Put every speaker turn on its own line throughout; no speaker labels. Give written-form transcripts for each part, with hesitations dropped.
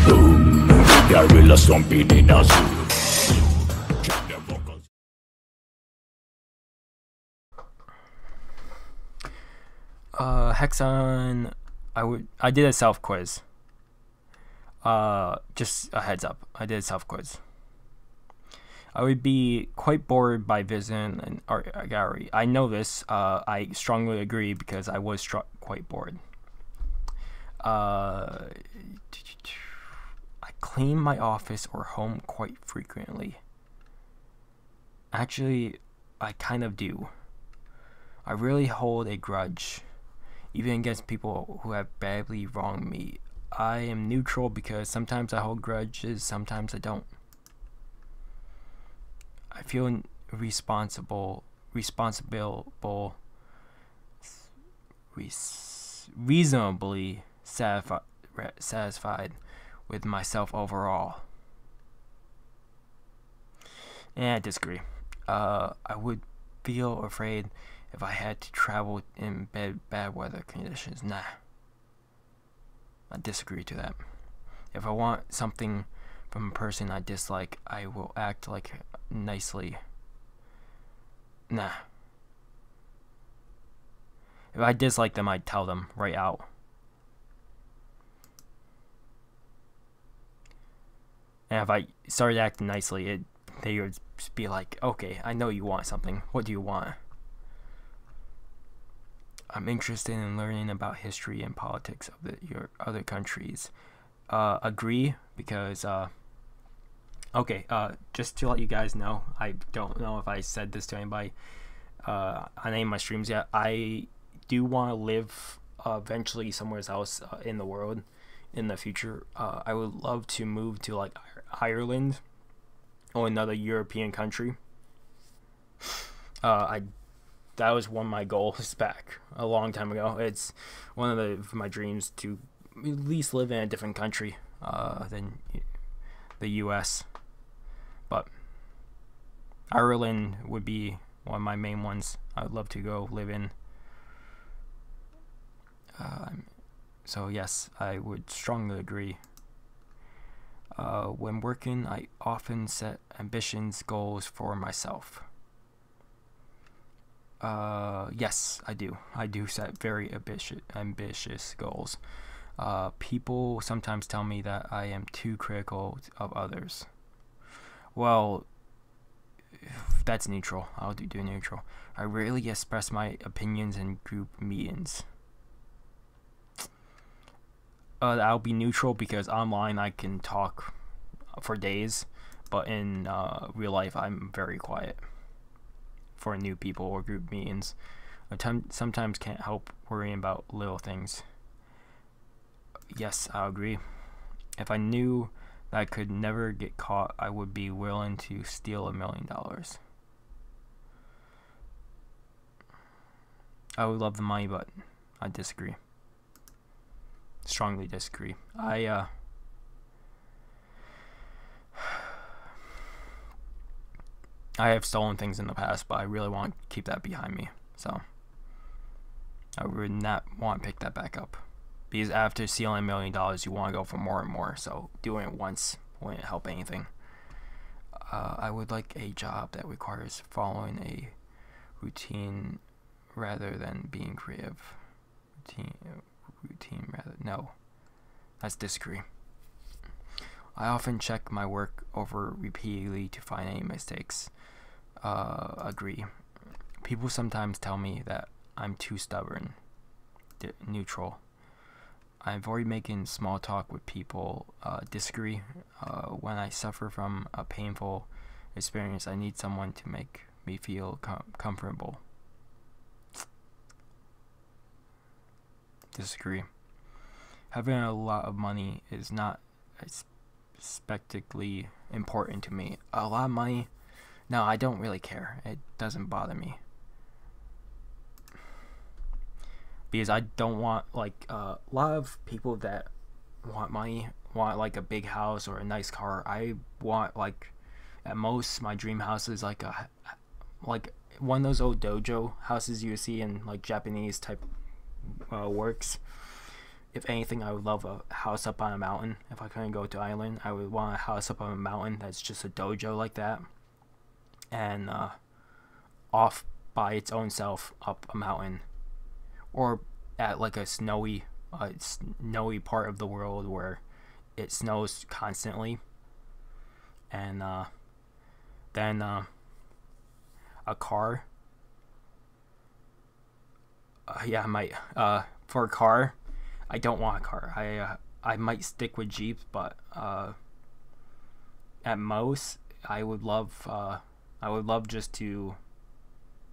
Boom, gorilla stomping in a zoo.
Hexon, I did a self quiz. Just a heads up, I did a self quiz. I would be quite bored by visiting an art gallery. I know this. I strongly agree because I was quite bored. I clean my office or home quite frequently. Actually, I kind of do. I really hold a grudge, even against people who have badly wronged me. I am neutral because sometimes I hold grudges, sometimes I don't. I feel reasonably satisfied with myself overall. And I disagree. I would feel afraid if I had to travel in bad weather conditions. Nah. I disagree to that. If I want something from a person I dislike, I will act like nicely. Nah. If I dislike them, I'd tell them right out. And if I started acting nicely, they would be like, okay, I know you want something. What do you want? I'm interested in learning about history and politics of your other countries. Agree, because just to let you guys know, I don't know if I said this to anybody on any of my streams yet. I do want to live eventually somewhere else in the world in the future. I would love to move to like Ireland or another European country. That was one of my goals back a long time ago. It's one of my dreams to at least live in a different country than the US. But Ireland would be one of my main ones I would love to go live in. So yes, I would strongly agree. When working, I often set goals for myself. Yes, I do. I do set very ambitious goals. People sometimes tell me that I am too critical of others. Well, that's neutral. I'll do neutral. I rarely express my opinions in group meetings. I'll be neutral because online I can talk for days, but in real life I'm very quiet for new people or group meetings. I sometimes can't help worrying about little things. Yes, I agree. If I knew that I could never get caught, I would be willing to steal $1 million. I would love the money, but I disagree. Strongly disagree. I have stolen things in the past, but I really want to keep that behind me. So I would not want to pick that back up. Because after stealing $1 million, you want to go for more and more. So doing it once wouldn't help anything. I would like a job that requires following a routine rather than being creative. Routine rather. No. That's disagree. I often check my work over repeatedly to find any mistakes. Agree. People sometimes tell me that I'm too stubborn. Neutral. I avoid making small talk with people. Disagree. When I suffer from a painful experience, I need someone to make me feel comfortable. Disagree. Having a lot of money is not spectacularly important to me. A lot of money? No, I don't really care. It doesn't bother me. Because I don't want, like, a lot of people that want money want, like, a big house or a nice car. I want, like, at most, my dream house is, like, one of those old dojo houses you see in, like, Japanese type works. if anything, I would love a house up on a mountain. If I couldn't go to Ireland, I would want a house up on a mountain that's just a dojo like that, and off by its own self up a mountain, or at like a snowy part of the world where it snows constantly, and then a car. Yeah, I might. For a car, I don't want a car. I might stick with Jeep, but at most, I would love just to.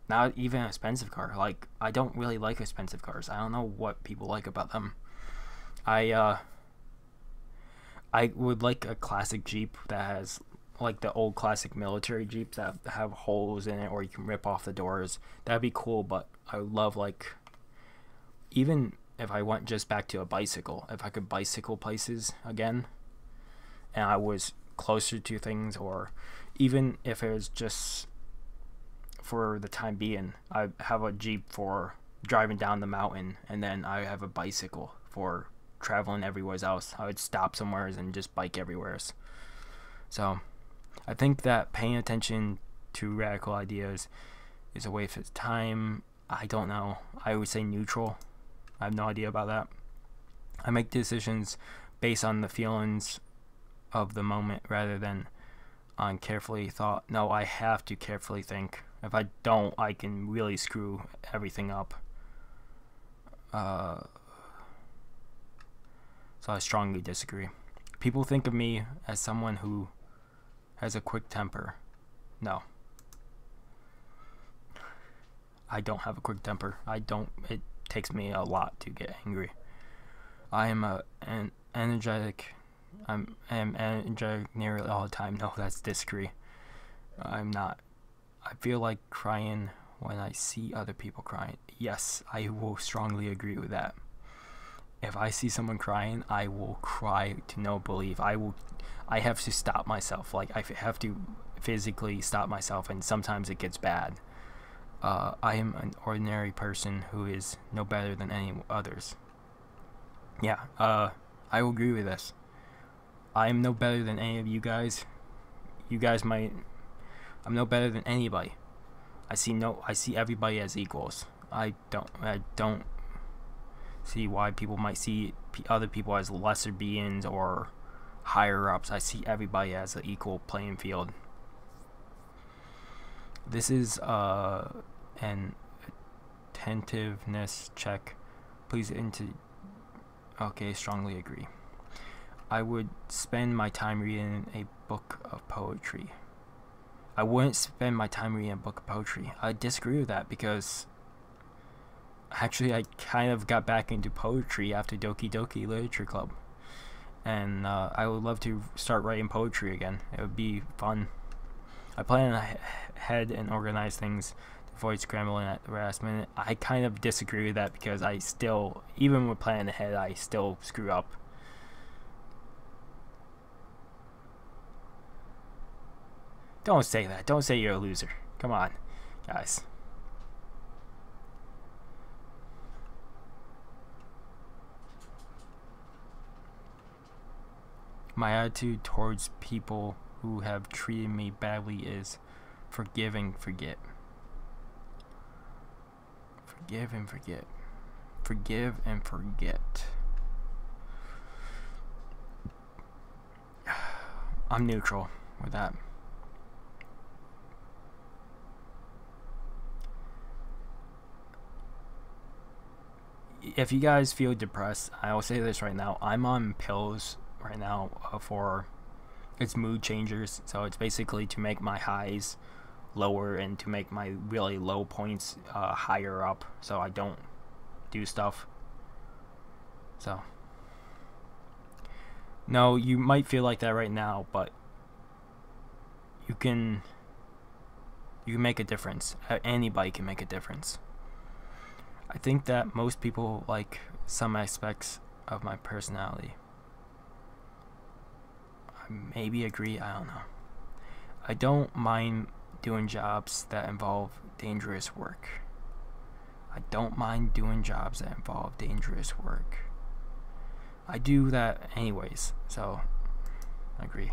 Not even an expensive car. Like, I don't really like expensive cars. I don't know what people like about them. I would like a classic Jeep that has, like, the old classic military Jeeps that have holes in it, or you can rip off the doors. That'd be cool, but I would love, like, even if I went just back to a bicycle, if I could bicycle places again, and I was closer to things, or even if it was just for the time being, I have a Jeep for driving down the mountain, and then I have a bicycle for traveling everywhere else. I would stop somewhere and just bike everywhere. So I think that paying attention to radical ideas is a waste of time. I don't know. I would say neutral. I have no idea about that. I make decisions based on the feelings of the moment rather than on carefully thought. No, I have to carefully think. If I don't, I can really screw everything up. So I strongly disagree. People think of me as someone who has a quick temper. No. I don't have a quick temper. It takes me a lot to get angry. I am energetic. I am energetic nearly all the time. No, that's disagree. I'm not. I feel like crying when I see other people crying. Yes, I will strongly agree with that. If I see someone crying, I will cry to no belief. I have to stop myself. Like, I have to physically stop myself, and sometimes it gets bad. I am an ordinary person who is no better than any others. Yeah, I will agree with this. I am no better than any of you guys. You guys might. I'm no better than anybody. I see everybody as equals. I don't see why people might see other people as lesser beings or higher ups. I see everybody as an equal playing field. This is an attentiveness check. Please okay, strongly agree. I would spend my time reading a book of poetry. I wouldn't spend my time reading a book of poetry. I disagree with that because actually I kind of got back into poetry after Doki Doki Literature Club. And I would love to start writing poetry again. It would be fun. I plan ahead and organize things to avoid scrambling at the last minute. I kind of disagree with that because I still, even with planning ahead, I still screw up. Don't say that. Don't say you're a loser. Come on, guys. My attitude towards people who have treated me badly is forgive and forget. Forgive and forget. Forgive and forget. I'm neutral with that. If you guys feel depressed, I will say this right now. I'm on pills right now for it's mood changers. So it's basically to make my highs lower and to make my really low points higher up, so I don't do stuff. So no, you might feel like that right now, but you can make a difference. Anybody can make a difference. I think that most people like some aspects of my personality. I maybe agree, I don't know. I don't mind doing jobs that involve dangerous work. I don't mind doing jobs that involve dangerous work. I do that anyways, so I agree.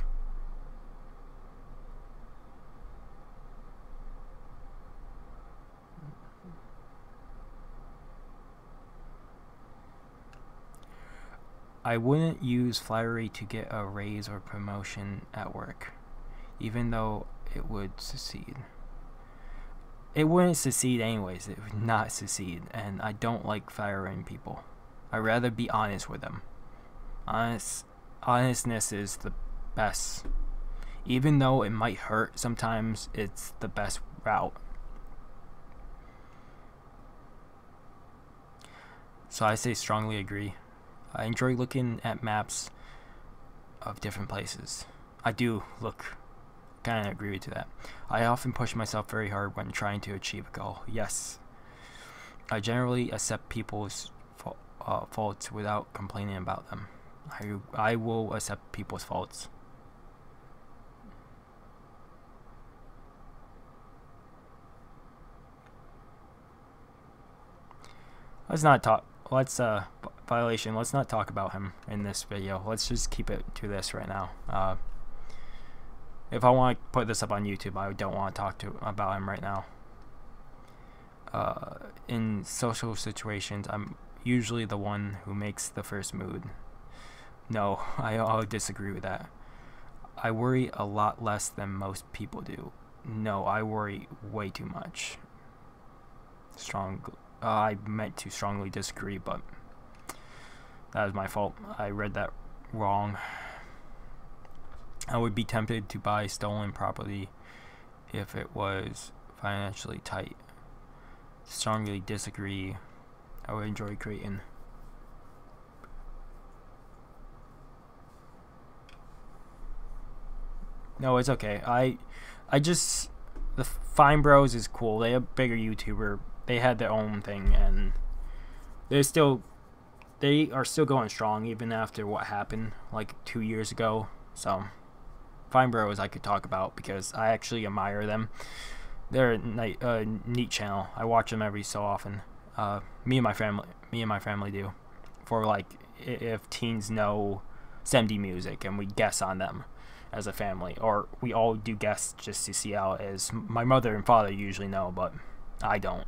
I wouldn't use flattery to get a raise or promotion at work, even though it would succeed. It wouldn't succeed anyways, it would not succeed, and I don't like flattering people. I'd rather be honest with them. Honestness is the best. Even though it might hurt sometimes, it's the best route. So I say strongly agree. I enjoy looking at maps of different places. I do kind of agree to that. I often push myself very hard when trying to achieve a goal. Yes. I generally accept people's faults without complaining about them. I will accept people's faults. Let's not talk. Violation. Let's not talk about him in this video. Let's just keep it to this right now. If I want to put this up on YouTube, I don't want to talk about him right now. In social situations, I'm usually the one who makes the first move. No, I'll disagree with that. I worry a lot less than most people do. No, I worry way too much. I meant to strongly disagree, but that was my fault. I read that wrong. I would be tempted to buy stolen property if it was financially tight. Strongly disagree. I would enjoy creating. No, it's okay. The Fine Bros is cool. They have a bigger YouTuber. They had their own thing, and they are still going strong even after what happened like 2 years ago. So Fine Bros I could talk about because I actually admire them. They're a neat channel. I watch them every so often. Me and my family do. For like if teens know 70 music and we guess on them as a family, or we all do guess just to see how it is. My mother and father usually know, but I don't.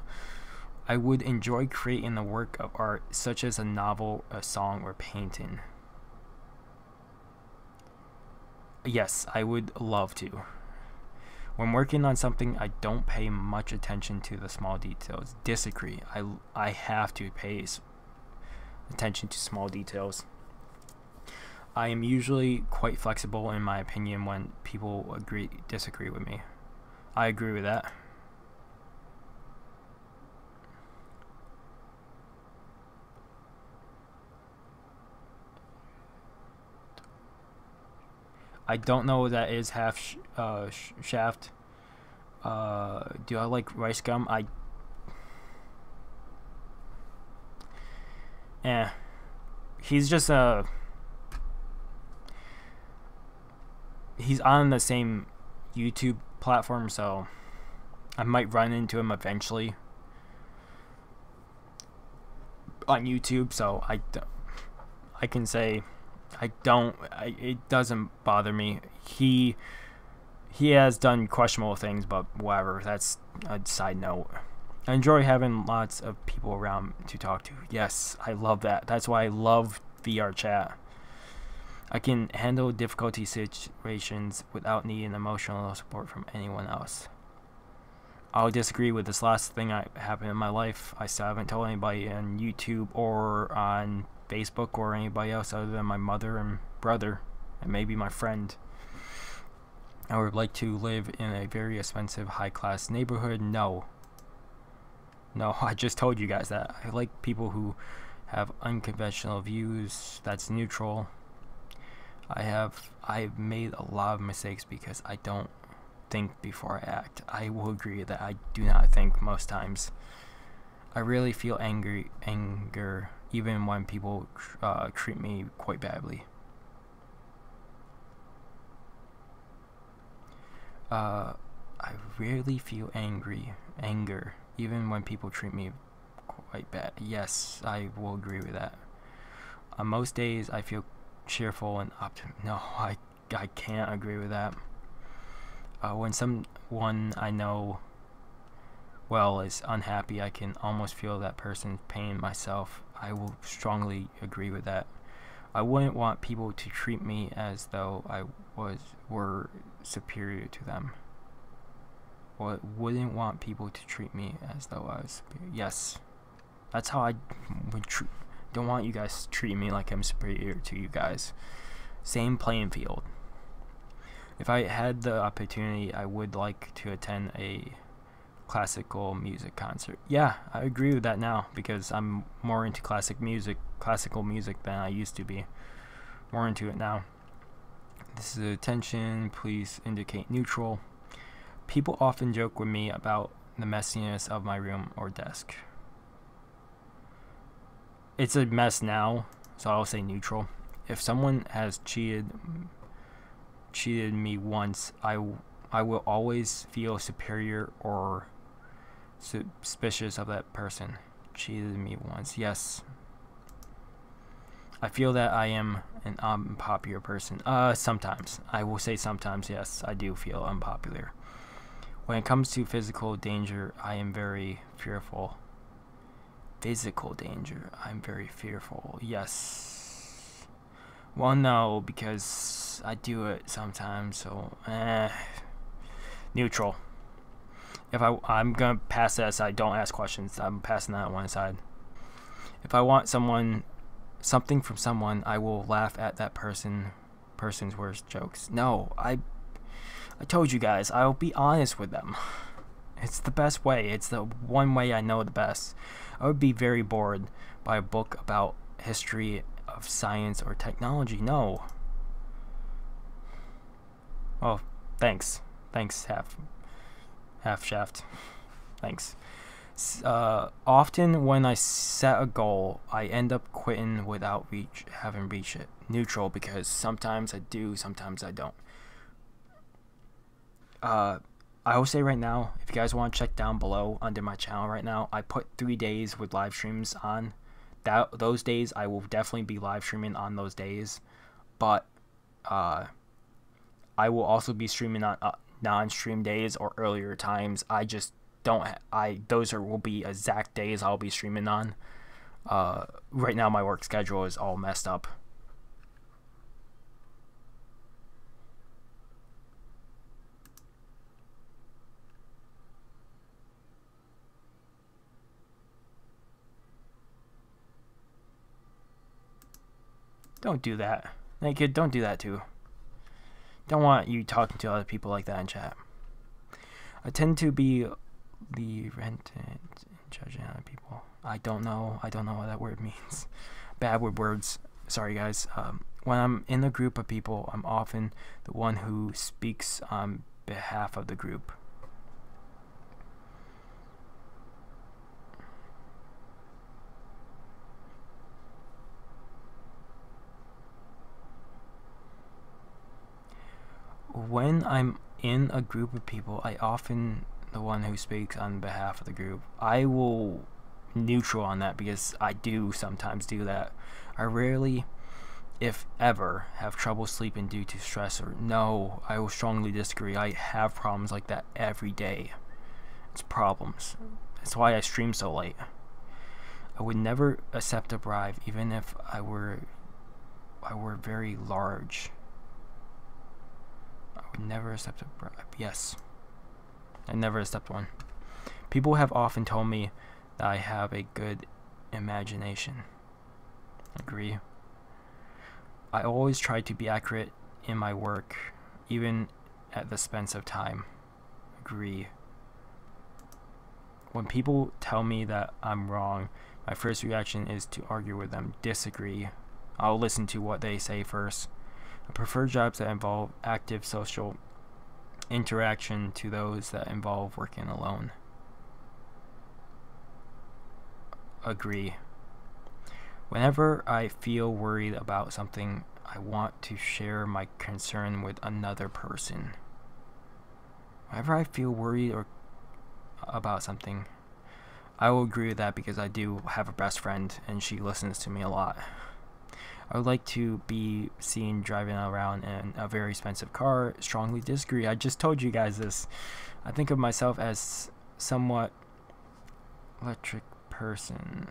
I would enjoy creating a work of art such as a novel, a song, or painting. Yes, I would love to. When working on something, I don't pay much attention to the small details. Disagree. I have to pay attention to small details. I am usually quite flexible in my opinion when people disagree with me. I agree with that. I don't know what that is. Half shaft. Do I like rice gum? He's just he's on the same YouTube platform, so I might run into him eventually on YouTube. So I can say it doesn't bother me. He has done questionable things, but whatever. That's a side note. I enjoy having lots of people around to talk to. Yes, I love that. That's why I love VR chat. I can handle difficulty situations without needing emotional support from anyone else. I'll disagree with this last thing that happened in my life. I still haven't told anybody on YouTube or on Facebook or anybody else other than my mother and brother and maybe my friend. I would like to live in a very expensive high-class neighborhood. No, I just told you guys that. I like people who have unconventional views. That's neutral. I've made a lot of mistakes because I don't think before I act. I will agree that I do not think most times. I really feel anger even when people treat me quite badly. I rarely feel anger even when people treat me quite bad. Yes, I will agree with that. On most days, I feel cheerful and optimistic. No, I can't agree with that. When someone I know well is unhappy, I can almost feel that person's pain myself. I will strongly agree with that. I wouldn't want people to treat me as though I were superior to them. Wouldn't want people to treat me as though I was superior. Yes, that's how I would don't want you guys to treat me like I'm superior to you guys. Same playing field. If I had the opportunity, I would like to attend a classical music concert. Yeah, I agree with that now because I'm more into classical music than I used to be. More into it now. This is attention. Please indicate neutral. People often joke with me about the messiness of my room or desk. It's a mess now, so I'll say neutral. If someone has cheated me once, I will always feel superior or suspicious of that person. Cheated me once, yes. I feel that I am an unpopular person. Sometimes. I will say sometimes, yes, I do feel unpopular. When it comes to physical danger, I am very fearful. Physical danger, I'm very fearful, yes. Well, no, because I do it sometimes, so, neutral. If I'm gonna pass that aside, don't ask questions. I'm passing that on one side. If I want something from someone, I will laugh at that person's worst jokes. No, I told you guys, I'll be honest with them. It's the best way. It's the one way I know the best. I would be very bored by a book about history of science or technology. No. Oh, thanks. Thanks, half shaft. Thanks. Often when I set a goal, I end up quitting without having reached it. Neutral, because sometimes I do, sometimes I don't. I will say right now, if you guys want to check down below under my channel right now, I put 3 days with live streams on. Those days, I will definitely be live streaming on those days. But I will also be streaming on non-stream days or earlier times. I just don't. Will be exact days I'll be streaming on. Right now, my work schedule is all messed up. Don't do that. Naked, don't do that too. Don't want you talking to other people like that in chat. I tend to be the rented and judging other people. I don't know what that word means. Bad with words. Sorry guys. When I'm in a group of people, I'm often the one who speaks on behalf of the group. When I'm in a group of people, I often the one who speaks on behalf of the group. I will neutral on that because I do sometimes do that. I rarely, if ever, have trouble sleeping due to stress or no, I will strongly disagree. I have problems like that every day. It's problems. That's why I stream so late. I would never accept a bribe even if I were very large. I would never accept a bribe. Yes. I never accept one. People have often told me that I have a good imagination. Agree. I always try to be accurate in my work, even at the expense of time. Agree. When people tell me that I'm wrong, my first reaction is to argue with them. Disagree. I'll listen to what they say first. I prefer jobs that involve active social interaction to those that involve working alone. Agree. Whenever I feel worried about something, I want to share my concern with another person. Whenever I feel worried about something, I will agree with that because I do have a best friend and she listens to me a lot. I would like to be seen driving around in a very expensive car. Strongly disagree. I just told you guys this. I think of myself as somewhat centric person.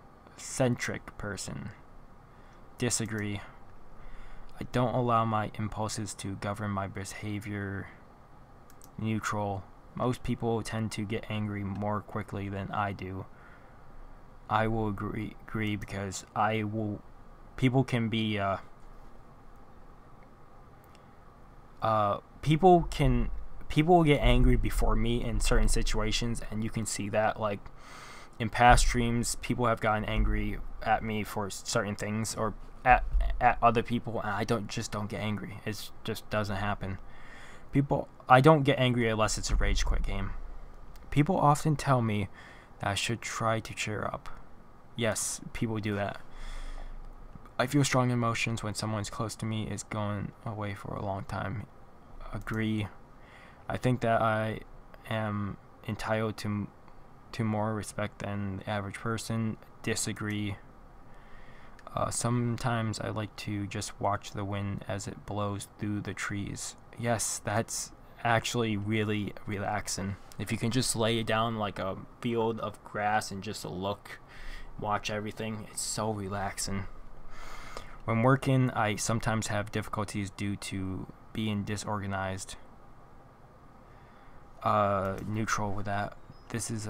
Disagree. I don't allow my impulses to govern my behavior. Neutral. Most people tend to get angry more quickly than I do. I will agree because people can be people will get angry before me in certain situations, and you can see that, like, in past streams people have gotten angry at me for certain things, or at other people, and I don't get angry. It just doesn't happen. I don't get angry unless it's a rage quit game. People often tell me that I should try to cheer up. Yes, people do that. I feel strong emotions when someone's close to me is going away for a long time. Agree. I think that I am entitled to more respect than the average person. Disagree. Sometimes I like to just watch the wind as it blows through the trees. Yes, that's actually really relaxing. If you can just lay down like a field of grass and just watch everything, it's so relaxing. When working, I sometimes have difficulties due to being disorganized. Neutral with that. This is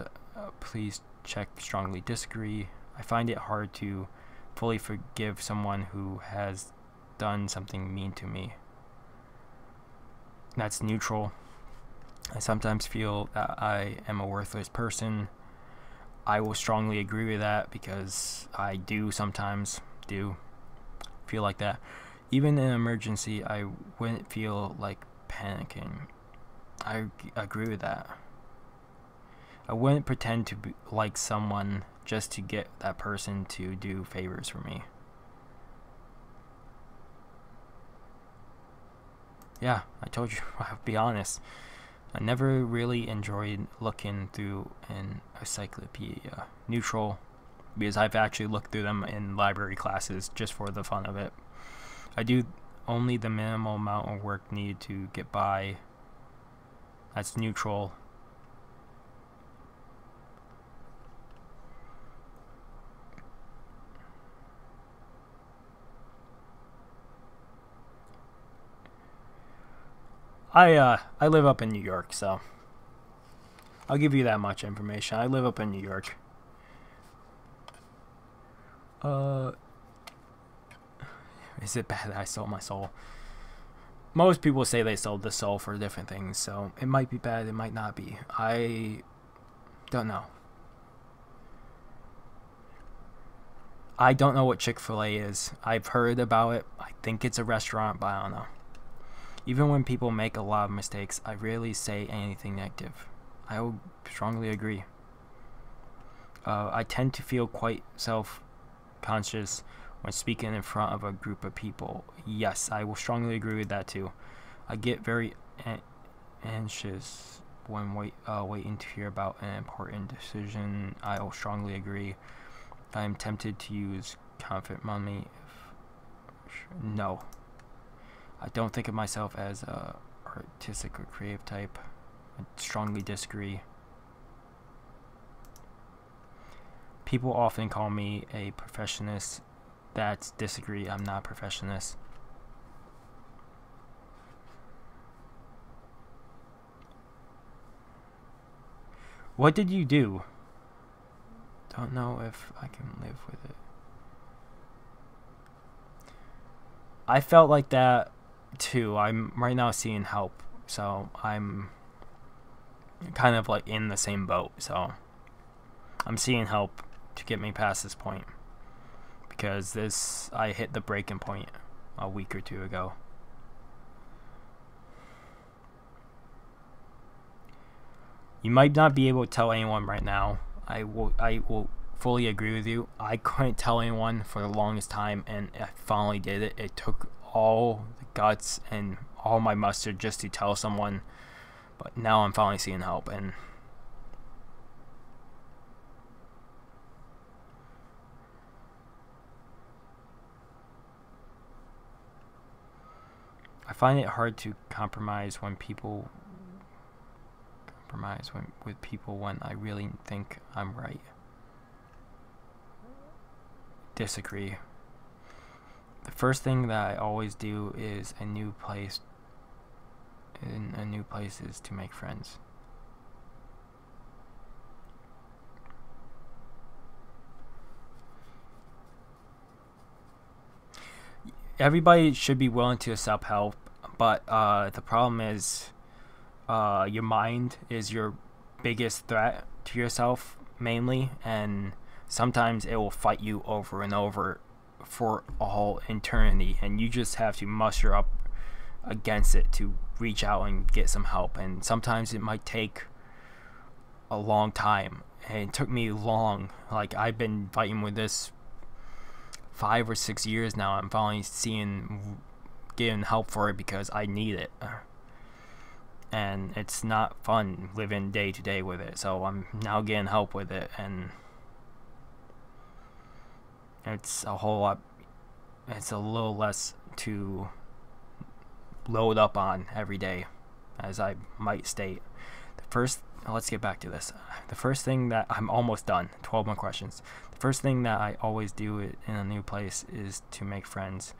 please check. Strongly disagree. I find it hard to fully forgive someone who has done something mean to me. That's neutral. I sometimes feel that I am a worthless person. I will strongly agree with that because I do sometimes feel like that. Even in an emergency, I wouldn't feel like panicking. I agree with that. I wouldn't pretend to like someone just to get that person to do favors for me. Yeah, I told you, I'll be honest. I never really enjoyed looking through an encyclopedia. Neutral, because I've actually looked through them in library classes just for the fun of it. I do only the minimal amount of work needed to get by. That's neutral. I live up in New York, so I'll give you that much information. I live up in New York. Is it bad that I sold my soul? Most people say they sold the soul for different things, so it might be bad, it might not be. I don't know. I don't know what Chick-fil-A is. I've heard about it. I think it's a restaurant, but I don't know. Even when people make a lot of mistakes, I rarely say anything negative. I will strongly agree. I tend to feel quite self-conscious when speaking in front of a group of people. Yes, I will strongly agree with that too. I get very anxious when waiting to hear about an important decision. I will strongly agree. I am tempted to use counterfeit money. No. I don't think of myself as a artistic or creative type. I strongly disagree. People often call me a perfectionist. That's disagree. I'm not a perfectionist. What did you do? Don't know if I can live with it. I felt like that too. I'm right now seeing help, so I'm kind of like in the same boat. So I'm seeing help to get me past this point, because I hit the breaking point a week or two ago. You might not be able to tell anyone right now. I will fully agree with you. I couldn't tell anyone for the longest time, and I finally did it. It took all the guts and all my mustard just to tell someone, but now I'm finally seeing help. And I find it hard to compromise with people when I really think I'm right. Disagree. The first thing that I always do is in a new place is to make friends. Everybody should be willing to accept help, but the problem is your mind is your biggest threat to yourself mainly, and sometimes it will fight you over and over for a whole eternity, and you just have to muster up against it to reach out and get some help. And sometimes it might take a long time, and it took me long. Like, I've been fighting with this 5 or 6 years now. I'm finally getting help for it because I need it, and it's not fun living day to day with it, so I'm now getting help with it, and it's a little less to load up on every day, as I might state. Let's get back to this. The first thing that I'm almost done, 12 more questions. The first thing that I always do in a new place is to make friends.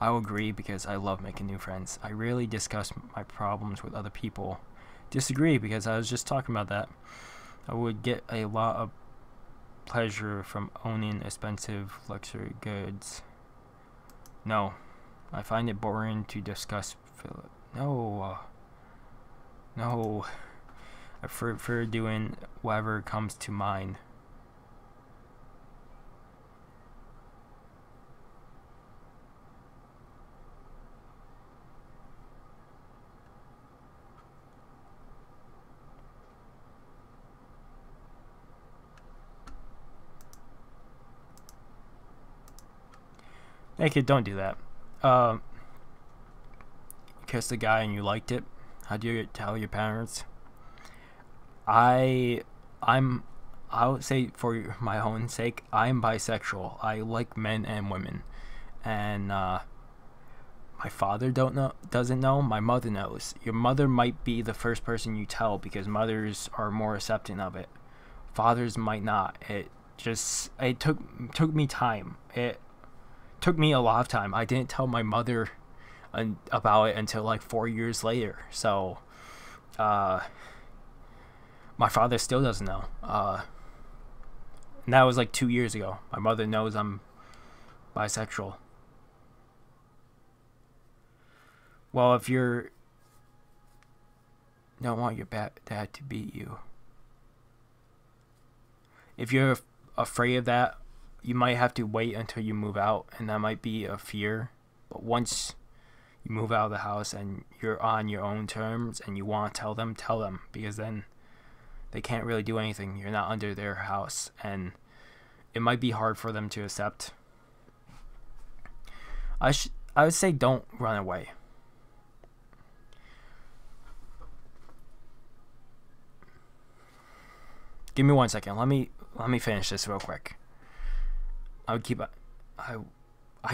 I will agree because I love making new friends. I rarely discuss my problems with other people. Disagree because I was just talking about that. I would get a lot of pleasure from owning expensive luxury goods. No. I find it boring to discuss. No. I prefer doing whatever comes to mind. Hey kid, don't do that. You kissed a guy and you liked it. How do you tell your parents? I would say, for my own sake, I'm bisexual. I like men and women, and my father doesn't know. My mother knows. Your mother might be the first person you tell because mothers are more accepting of it. Fathers might not. It took me time. It took me a lot of time. I didn't tell my mother about it until like 4 years later. So, my father still doesn't know. And that was like 2 years ago. My mother knows I'm bisexual. Well, if you don't want your dad to beat you, if you're afraid of that, you might have to wait until you move out, and that might be a fear. But once you move out of the house and you're on your own terms and you want to tell them, because then they can't really do anything. You're not under their house, and it might be hard for them to accept. I would say don't run away. Give me 1 second. Let me finish this real quick. I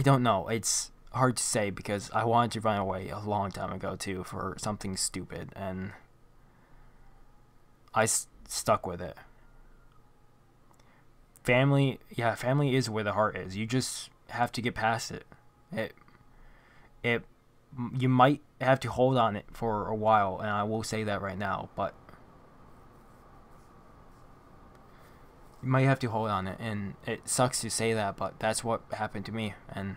don't know. It's hard to say because I wanted to run away a long time ago too for something stupid, and I stuck with it. Family is where the heart is. You just have to get past it. You might have to hold on it for a while, and I will say that right now, but you might have to hold on it, and it sucks to say that, but that's what happened to me, and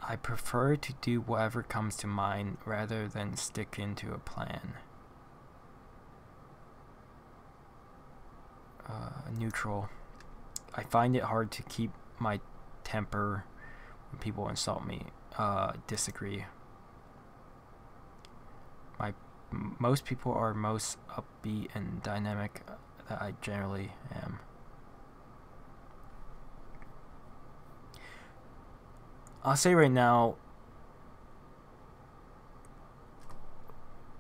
I prefer to do whatever comes to mind rather than stick into a plan. Neutral. I find it hard to keep my temper when people insult me. Disagree. Most people are most upbeat and dynamic that I generally am. I'll say right now,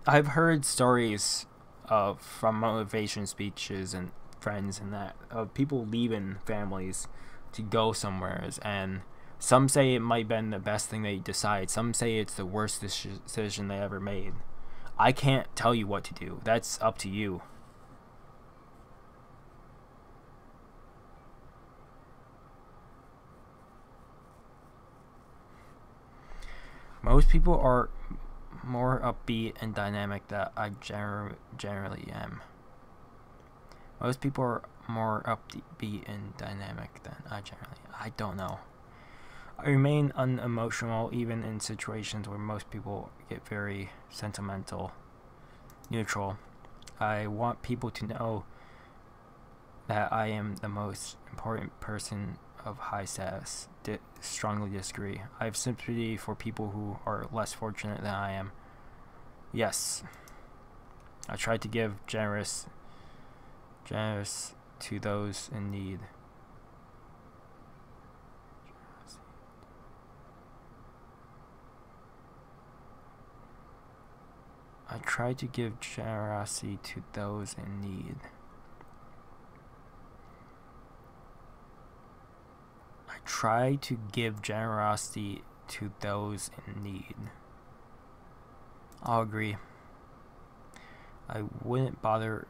I've heard stories from motivation speeches and friends and that of people leaving families to go somewhere, and some say it might have been the best thing they decide. Some say it's the worst decision they ever made. I can't tell you what to do. That's up to you. Most people are more upbeat and dynamic than I generally am. Most people are more upbeat and dynamic than I generally. I don't know. I remain unemotional even in situations where most people get very sentimental. Neutral. I want people to know that I am the most important person of high status. Strongly disagree. I have sympathy for people who are less fortunate than I am. Yes. I try to give generous to those in need. I try to give generosity to those in need. I try to give generosity to those in need. I'll agree. It wouldn't bother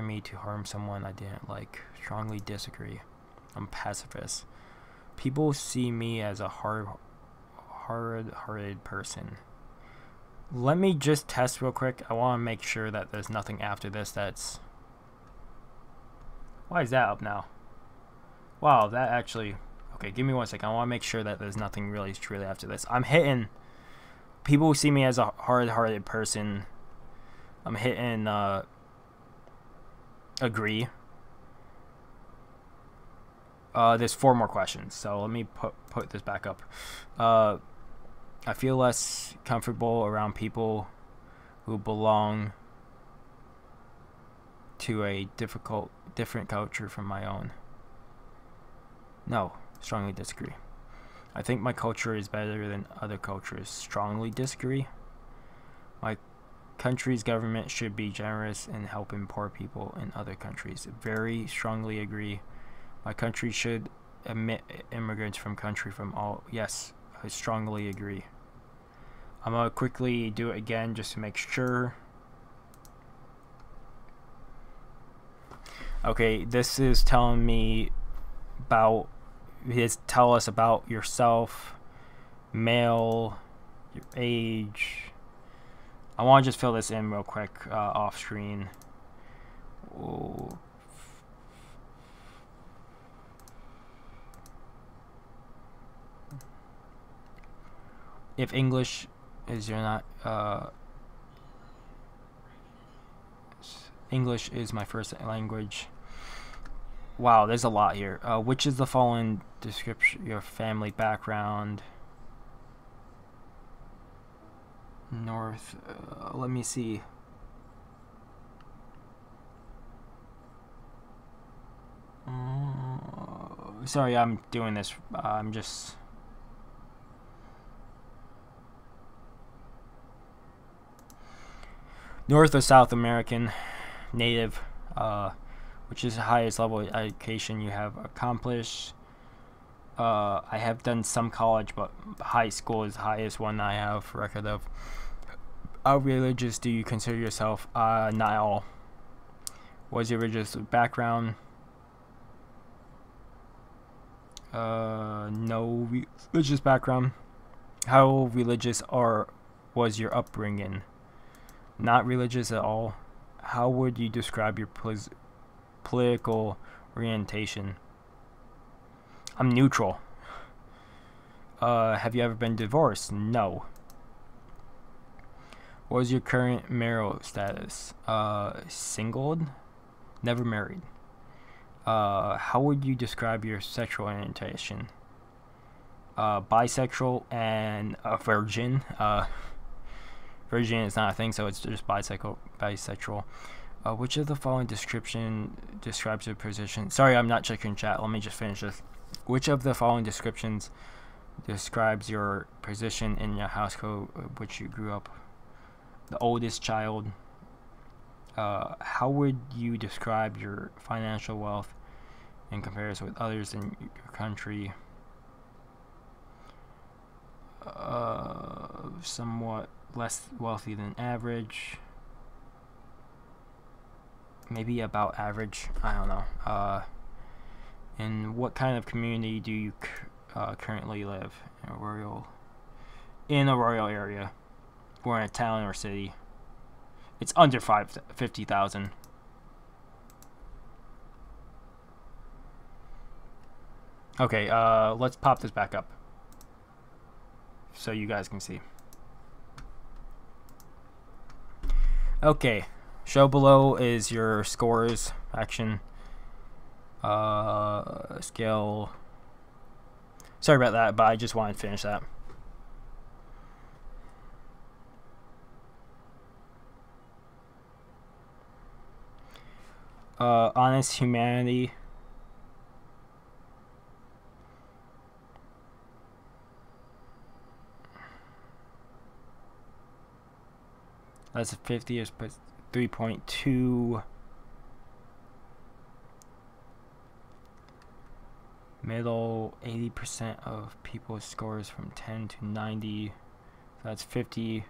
me to harm someone I didn't like. Strongly disagree. I'm pacifist. People see me as a hard-hearted person. Let me just test real quick. I want to make sure that there's nothing after this that's... Why is that up now? Wow, that actually... Okay, give me 1 second. I want to make sure that there's nothing really truly after this. I'm hitting... People who see me as a hard-hearted person. I'm hitting agree. There's 4 more questions, so let me put this back up. I feel less comfortable around people who belong to a different culture from my own. No, strongly disagree. I think my culture is better than other cultures. Strongly disagree. My country's government should be generous in helping poor people in other countries. Very strongly agree. My country should admit immigrants from country from all... Yes, I strongly agree. I'm going to quickly do it again just to make sure. Okay, this is telling me about... Tell us about yourself, male, your age. I want to just fill this in real quick off screen. Ooh. If English is English is my first language. Wow, there's a lot here. Which is the following description? Your family background. North. Let me see. Sorry, I'm doing this. I'm just... North or South American, native, which is the highest level of education you have accomplished. I have done some college, but high school is the highest one I have record of. How religious do you consider yourself? Not all. What's your religious background? No religious background. How religious was your upbringing? Not religious at all. How would you describe your political orientation? I'm neutral. Have you ever been divorced? No. What is your current marital status? Single? Never married. How would you describe your sexual orientation? Bisexual and a virgin. Virgin is not a thing, so it's just bisexual. Which of the following description describes your position? Sorry, I'm not checking chat. Let me just finish this. Which of the following descriptions describes your position in your household which you grew up? The oldest child. How would you describe your financial wealth in comparison with others in your country? Somewhat less wealthy than average. Maybe about average. I don't know. In what kind of community do you currently live? In a rural area, or in a town or city? It's under 50,000. Okay, let's pop this back up so you guys can see. Okay, show below is your scores, action, skill. Sorry about that, but I just wanted to finish that. Honest humanity. That's a 50, is 3.2. Middle, 80% of people's scores from 10 to 90. So that's 50.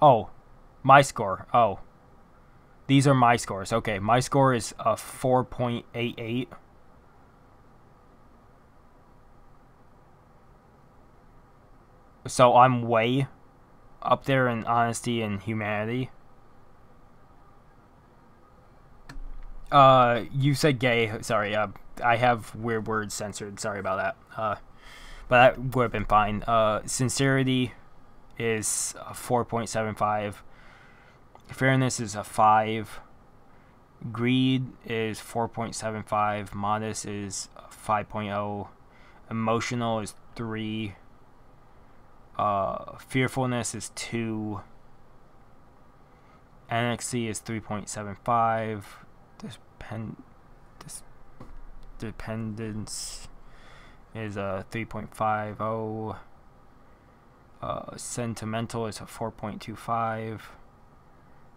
Oh, my score. Oh, these are my scores. Okay, my score is a 4.88. So I'm way up there in honesty and humanity. You said gay. Sorry. I have weird words censored. Sorry about that. But that would have been fine. Sincerity is a 4.75. Fairness is a 5. Greed is 4.75. Modest is 5.0. Emotional is 3. Fearfulness is 2. Anxiety is 3.75. Dependence is a 3.50. Sentimental is a 4.25.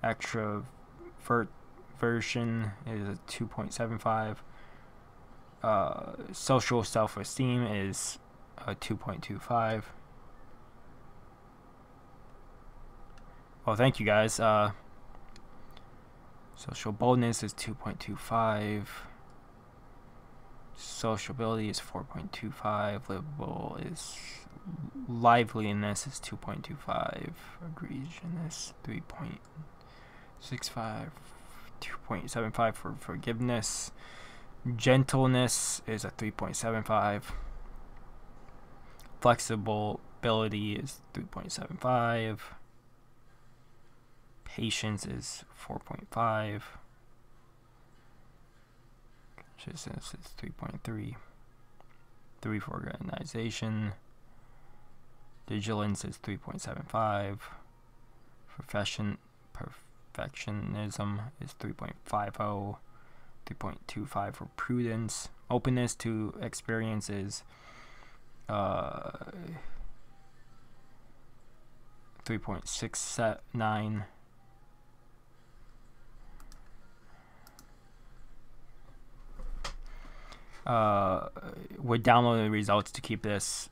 Extroversion is a 2.75. Social self-esteem is a 2.25. Well, thank you guys. Social boldness is 2.25. Sociability is 4.25. Liveliness is 2.25. Egregiousness 3.65. 2.75 for forgiveness. Gentleness is a 3.75. Flexibility is 3.75. Patience is 4.5. Consciousness is 3.3. 3 for organization. Vigilance is 3.75. Perfectionism is 3.50. 3.25 for prudence. Openness to experience is 3.69. Would download the results to keep this.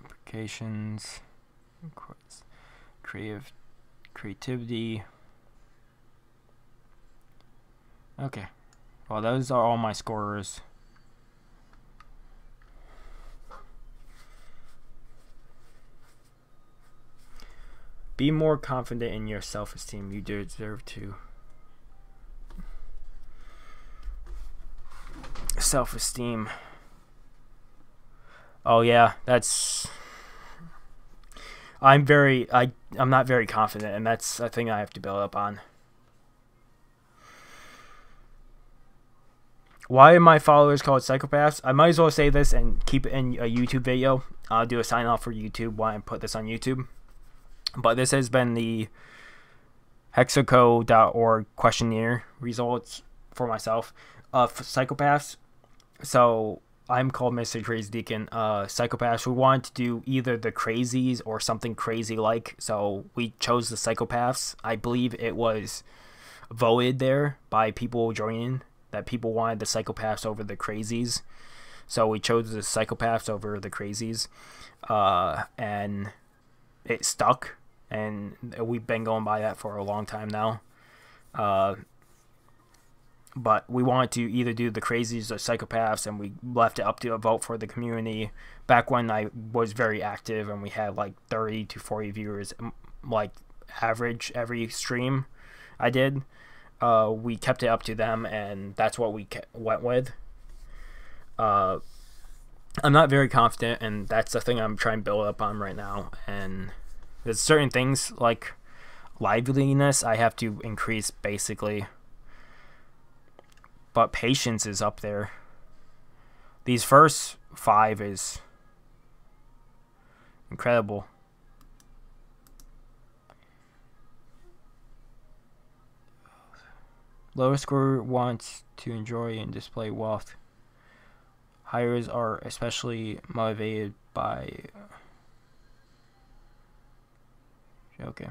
Applications, creativity. Okay, well, those are all my scorers. Be more confident in your self-esteem. You deserve to. Self-esteem. Oh yeah, that's. I'm not very confident, and that's a thing I have to build up on. Why are my followers called psychopaths? I might as well say this and keep it in a YouTube video. I'll do a sign off for YouTube while I put this on YouTube. But this has been the Hexaco.org questionnaire results for myself of psychopaths. So I'm called Mr. Crazy Deacon. Psychopaths. We wanted to do either the crazies or something crazy like. So we chose the psychopaths. I believe it was voted there by people joining that people wanted the psychopaths over the crazies. So we chose the psychopaths over the crazies. And it stuck. And we've been going by that for a long time now. But we wanted to either do the crazies or psychopaths, and we left it up to a vote for the community. Back when I was very active and we had like 30 to 40 viewers, like average every stream I did, we kept it up to them, and that's what we went with. I'm not very confident, and that's the thing I'm trying to build up on right now. And there's certain things like liveliness I have to increase basically. But patience is up there. These first 5 is incredible. Lower score wants to enjoy and display wealth. Hires are especially motivated by... Okay.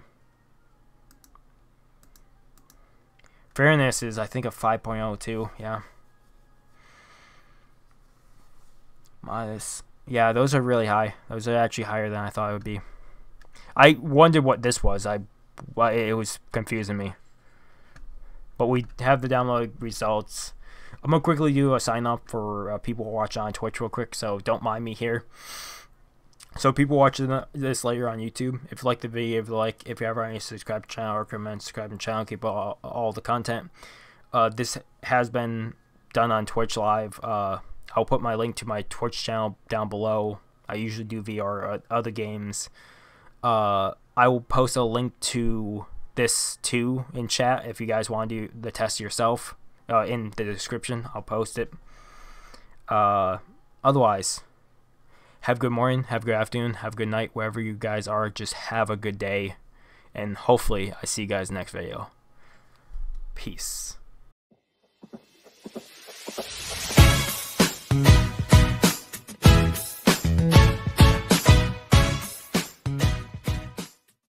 Fairness is, I think, a 5.0 too. Yeah. Minus. Yeah, those are really high. Those are actually higher than I thought it would be. I wondered what this was. It was confusing me. But we have the download results. I'm going to quickly do a sign up for people watching on Twitch real quick, so don't mind me here. So people watching this later on YouTube, if you like the video, if you ever any subscribe to the channel, recommend subscribing to the channel, keep all the content. This has been done on Twitch Live. I'll put my link to my Twitch channel down below. I usually do VR other games. I will post a link to this too in chat if you guys want to do the test yourself. In the description, I'll post it. Otherwise, have a good morning, have a good afternoon, have a good night, wherever you guys are. Just have a good day, and hopefully I see you guys next video. Peace.